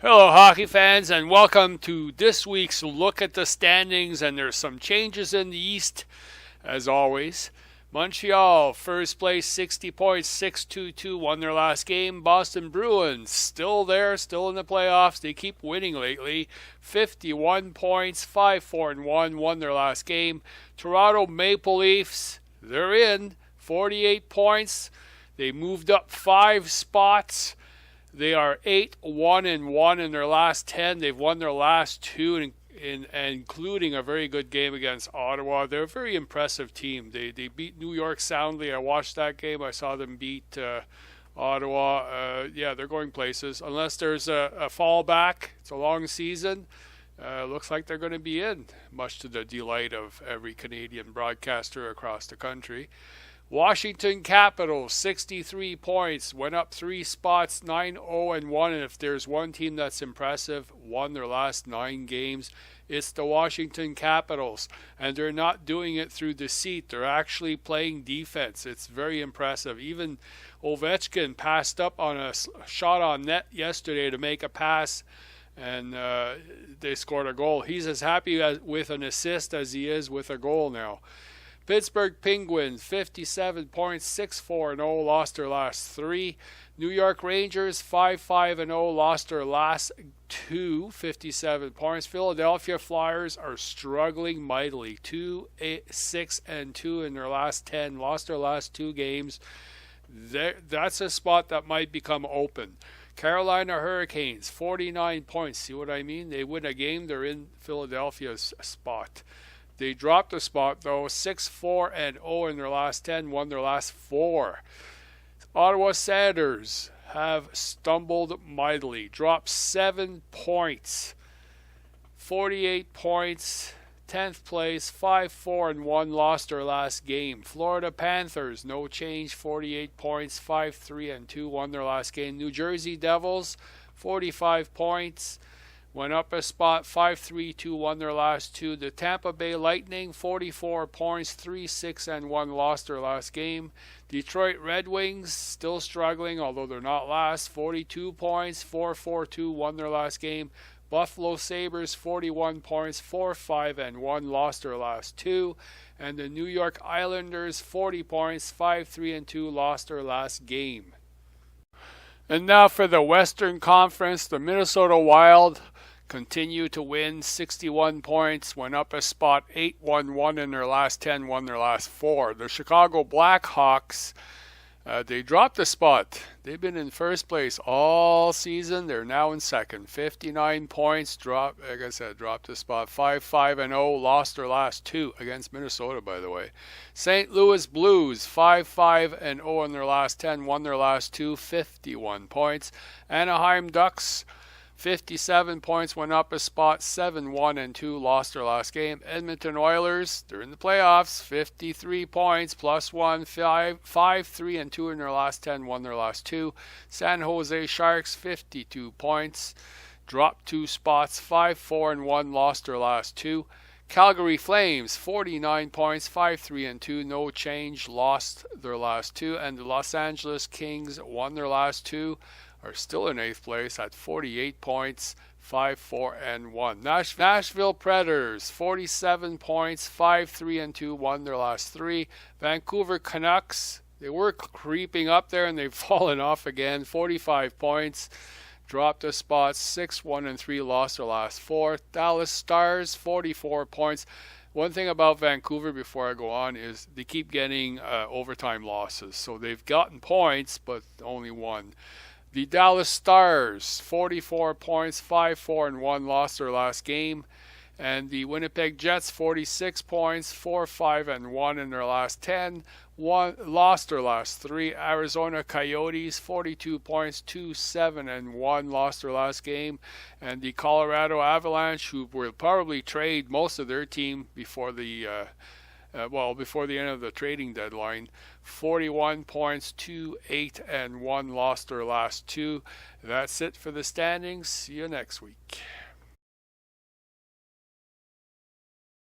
Hello, hockey fans, and welcome to this week's look at the standings. And there's some changes in the East, as always. Montreal, first place, 60 points, 6-2-2, won their last game. Boston Bruins, still there, still in the playoffs. They keep winning lately. 51 points, 5-4-1, won their last game. Toronto Maple Leafs, they're in, 48 points. They moved up 5 spots. They are 8-1-1 in their last 10. They've won their last 2, including a very good game against Ottawa. They're a very impressive team. They beat New York soundly. I watched that game. I saw them beat Ottawa. They're going places. Unless there's a fallback, it's a long season. Looks like they're going to be in, much to the delight of every Canadian broadcaster across the country. Washington Capitals, 63 points, went up 3 spots, 9-0-1, and if there's one team that's impressive, won their last 9 games, it's the Washington Capitals, and they're not doing it through deceit. They're actually playing defense. It's very impressive. Even Ovechkin passed up on a shot on net yesterday to make a pass, and they scored a goal. He's as happy with an assist as he is with a goal now. Pittsburgh Penguins, 57 points, 6-4-0, lost their last 3. New York Rangers, 5-5-0, lost their last 2, 57 points. Philadelphia Flyers are struggling mightily, 2-6-2 in their last 10, lost their last 2 games. That's a spot that might become open. Carolina Hurricanes, 49 points. See what I mean? They win a game, they're in Philadelphia's spot. They dropped a spot, though, 6-4-0 in their last 10, won their last 4. Ottawa Senators have stumbled mightily, dropped 7 points, 48 points, 10th place, 5-4-1, lost their last game. Florida Panthers, no change, 48 points, 5-3-2, won their last game. New Jersey Devils, 45 points, went up a spot, 5-3-2, won their last 2. The Tampa Bay Lightning, 44 points, 3-6-1, lost their last game. Detroit Red Wings, still struggling, although they're not last, 42 points, 4-4-2, won their last game. Buffalo Sabres, 41 points, 4-5-1, lost their last 2. And the New York Islanders, 40 points, 5-3-2, lost their last game. And now for the Western Conference, the Minnesota Wild continue to win, 61 points, went up a spot, 8-1-1 in their last 10, won their last 4. The Chicago Blackhawks, they dropped a spot. They've been in first place all season. They're now in second, 59 points, dropped a spot, 5-5-0, lost their last 2 against Minnesota, by the way. St. Louis Blues, 5-5-0 in their last 10, won their last 2, 51 points. Anaheim Ducks, 57 points, went up a spot, 7-1-2, lost their last game. Edmonton Oilers, they're in the playoffs, 53 points, +1, 5-3-2 in their last 10, won their last 2. San Jose Sharks, 52 points, dropped 2 spots, 5-4-1, lost their last 2. Calgary Flames, 49 points, 5-3-2, no change, lost their last 2. And the Los Angeles Kings won their last 2, are still in 8th place at 48 points, 5-4-1. Nashville Predators, 47 points, 5-3-2, won their last 3. Vancouver Canucks, they were creeping up there and they've fallen off again, 45 points, dropped a spot, 6-1-3, lost their last 4. Dallas Stars, 44 points. One thing about Vancouver before I go on is they keep getting overtime losses. So they've gotten points, but only one. The Dallas Stars, 44 points, 5-4-1, lost their last game. And the Winnipeg Jets, 46 points, 4-5-1 in their last 10, lost their last 3. Arizona Coyotes, 42 points, 2-7-1, lost their last game. And the Colorado Avalanche, who will probably trade most of their team before the end of the trading deadline, 41 points, 2-8-1, lost their last 2. That's it for the standings. See you next week.